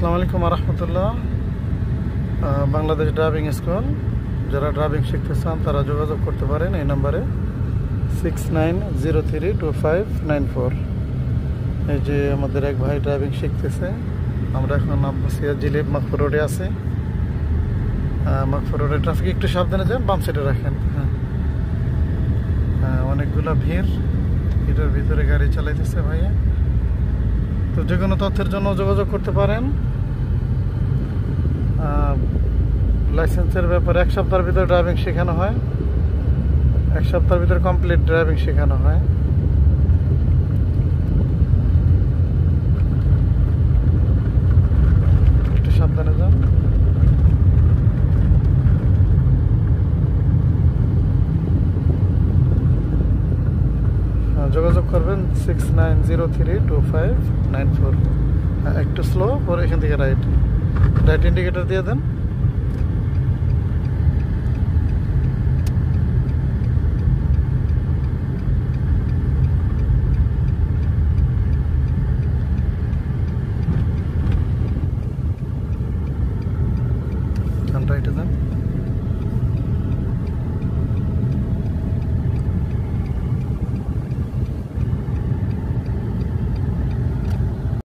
আসসালামু আলাইকুম রহমতুল্লাহ। Bangladesh driving school, যারা ড্রাইভিং শিখতে চান তারা যোগাযোগ করতে পারেন এই নাম্বারে 69032594। এই যে আমাদের এক ভাই ড্রাইভিং শিখতেছে। আমরা এখন আব্বাসিয়া জিলিপ মাকফুর রোডে আছি। মাকফুর রোডে ট্রাফিক একটু সাবধানে যান, বাম সাইডে রাখেন। অনেকগুলা ভিড়, এটার ভিতরে গাড়ি চালাইতেছে ভাইয়া। তো যে কোনো তথ্যের জন্য যোগাযোগ করতে পারেন। লাইসেন্সের ব্যাপারে 1 সপ্তাহের ভিতরে ড্রাইভিং শেখানো হয়, 1 সপ্তাহের ভিতরে কমপ্লিট ড্রাইভিং শেখানো হয়। একটু সাবধানে যান। যোগাযোগ করবেন 69032594। একটু স্লো, পরে এখান থেকে রাইট ইন্ডিকেটর দিয়ে দেন।